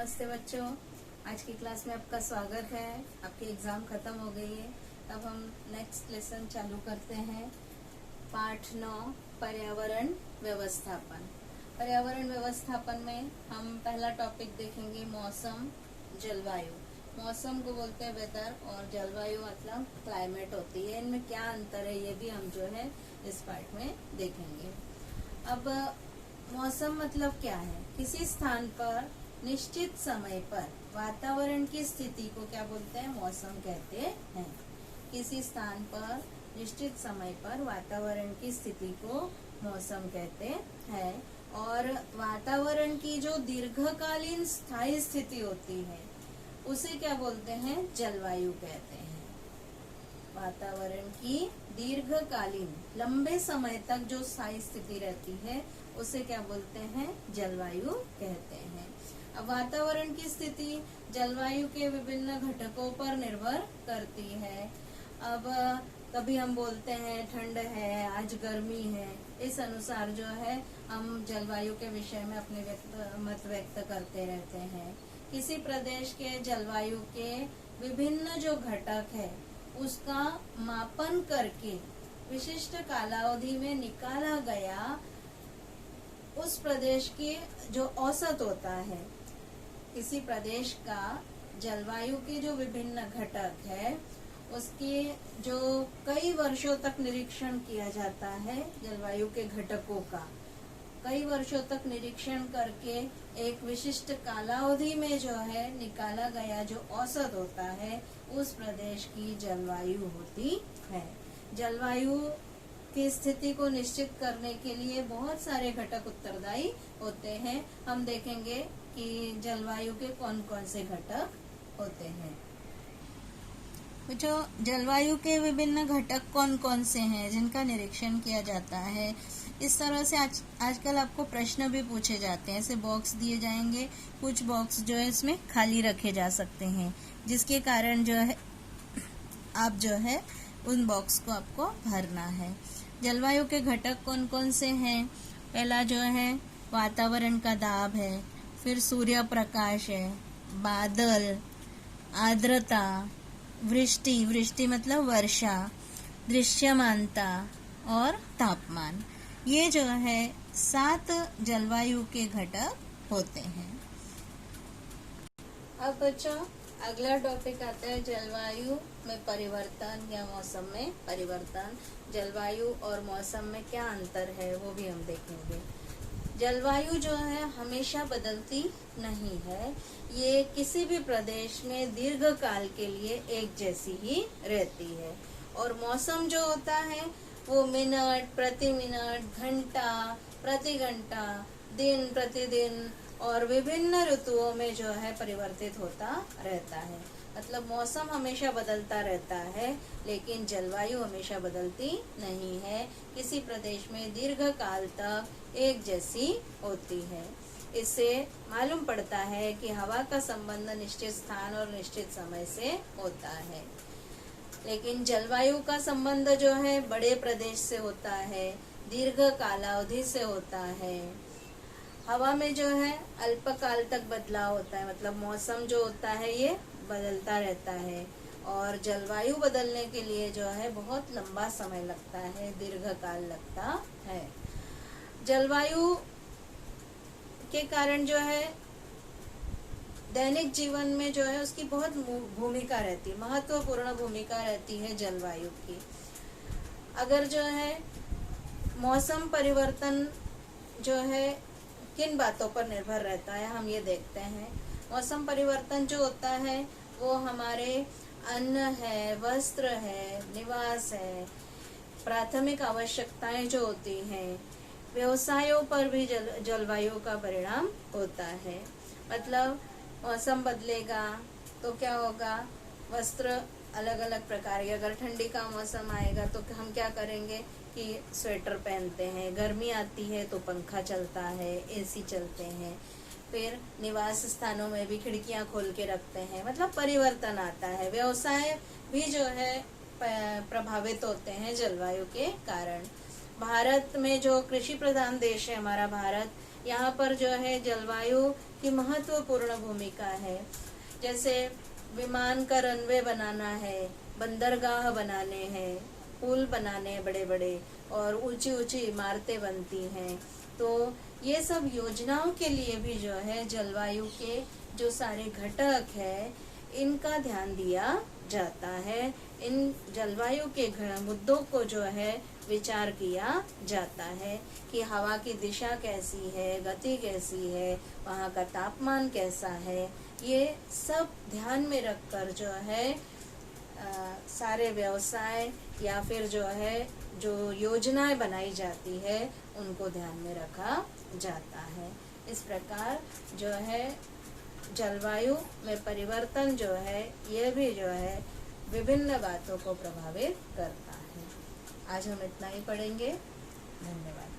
नमस्ते बच्चों, आज की क्लास में आपका स्वागत है। आपकी एग्जाम खत्म हो गई है। अब हम नेक्स्ट लेसन चालू करते हैं। पाठ 9 पर्यावरण व्यवस्थापन। पर्यावरण व्यवस्थापन में हम पहला टॉपिक देखेंगे मौसम जलवायु। मौसम को बोलते हैं वेदर और जलवायु मतलब क्लाइमेट होती है। इनमें क्या अंतर है ये भी हम जो है इस पाठ में देखेंगे। अब मौसम मतलब क्या है? किसी स्थान पर निश्चित समय पर वातावरण की स्थिति को क्या बोलते हैं? मौसम कहते हैं। किसी स्थान पर निश्चित समय पर वातावरण की स्थिति को मौसम कहते हैं। और वातावरण की जो दीर्घकालीन स्थायी स्थिति होती है उसे क्या बोलते हैं? जलवायु कहते हैं। वातावरण की दीर्घकालीन लंबे समय तक जो स्थायी स्थिति रहती है उसे क्या बोलते हैं? जलवायु कहते हैं। अब वातावरण की स्थिति जलवायु के विभिन्न घटकों पर निर्भर करती है। अब कभी हम बोलते हैं ठंड है, आज गर्मी है, इस अनुसार जो है हम जलवायु के विषय में अपने मत व्यक्त करते रहते हैं। किसी प्रदेश के जलवायु के विभिन्न जो घटक है उसका मापन करके विशिष्ट कालावधि में निकाला गया उस प्रदेश की जो औसत होता है, किसी प्रदेश का जलवायु के जो विभिन्न घटक है उसके जो कई वर्षों तक निरीक्षण किया जाता है, जलवायु के घटकों का कई वर्षों तक निरीक्षण करके एक विशिष्ट कालावधि में जो है निकाला गया जो औसत होता है उस प्रदेश की जलवायु होती है। जलवायु की स्थिति को निश्चित करने के लिए बहुत सारे घटक उत्तरदायी होते हैं। हम देखेंगे कि जलवायु के कौन कौन से घटक होते हैं। जो जलवायु के विभिन्न घटक कौन कौन से हैं जिनका निरीक्षण किया जाता है, इस तरह से आजकल आपको प्रश्न भी पूछे जाते हैं। ऐसे बॉक्स दिए जाएंगे, कुछ बॉक्स जो है इसमें खाली रखे जा सकते हैं, जिसके कारण जो है आप जो है उन बॉक्स को आपको भरना है। जलवायु के घटक कौन कौन से हैं? पहला जो है वातावरण का दाब है, फिर सूर्य प्रकाश है, बादल, आर्द्रता, वृष्टि मतलब वर्षा, दृश्यमानता और तापमान। ये जो है 7 जलवायु के घटक होते हैं। अब बच्चों अगला टॉपिक आता है जलवायु में परिवर्तन या मौसम में परिवर्तन। जलवायु और मौसम में क्या अंतर है वो भी हम देखेंगे। जलवायु जो है हमेशा बदलती नहीं है, ये किसी भी प्रदेश में दीर्घ काल के लिए एक जैसी ही रहती है। और मौसम जो होता है वो मिनट प्रति मिनट, घंटा प्रति घंटा, दिन प्रतिदिन और विभिन्न ऋतुओं में जो है परिवर्तित होता रहता है। मतलब मौसम हमेशा बदलता रहता है लेकिन जलवायु हमेशा बदलती नहीं है, किसी प्रदेश में दीर्घ काल तक एक जैसी होती है। इससे मालूम पड़ता है कि हवा का संबंध निश्चित स्थान और निश्चित समय से होता है, लेकिन जलवायु का संबंध जो है बड़े प्रदेश से होता है, दीर्घ कालावधि से होता है। हवा में जो है अल्पकाल तक बदलाव होता है, मतलब मौसम जो होता है ये बदलता रहता है। और जलवायु बदलने के लिए जो है बहुत लंबा समय लगता है, दीर्घकाल लगता है। जलवायु के कारण जो है दैनिक जीवन में जो है उसकी बहुत भूमिका रहती है, महत्वपूर्ण भूमिका रहती है जलवायु की। अगर जो है मौसम परिवर्तन जो है किन बातों पर निर्भर रहता है हम ये देखते हैं। मौसम परिवर्तन जो होता है वो हमारे अन्न है, वस्त्र है, निवास है, प्राथमिक आवश्यकताएं जो होती हैं, व्यवसायों पर भी जलवायु का परिणाम होता है। मतलब मौसम बदलेगा तो क्या होगा, वस्त्र अलग अलग प्रकार के, अगर ठंडी का मौसम आएगा तो हम क्या करेंगे कि स्वेटर पहनते हैं, गर्मी आती है तो पंखा चलता है, एसी चलते हैं, फिर निवास स्थानों में भी खिड़कियां खोल के रखते हैं, मतलब परिवर्तन आता है। व्यवसाय भी जो है प्रभावित होते हैं जलवायु के कारण। भारत में जो कृषि प्रधान देश है हमारा भारत, यहाँ पर जो है जलवायु की महत्वपूर्ण भूमिका है। जैसे विमान का रनवे बनाना है, बंदरगाह बनाने हैं, पुल बनाने हैं बड़े बड़े, और ऊंची ऊंची इमारतें बनती हैं। तो ये सब योजनाओं के लिए भी जो है जलवायु के जो सारे घटक है इनका ध्यान दिया जाता है। इन जलवायु के मुद्दों को जो है विचार किया जाता है कि हवा की दिशा कैसी है, गति कैसी है, वहाँ का तापमान कैसा है, ये सब ध्यान में रखकर जो है सारे व्यवसाय या फिर जो है जो योजनाएं बनाई जाती है उनको ध्यान में रखा जाता है। इस प्रकार जो है जलवायु में परिवर्तन जो है ये भी जो है विभिन्न बातों को प्रभावित करता है। आज हम इतना ही पढ़ेंगे। धन्यवाद।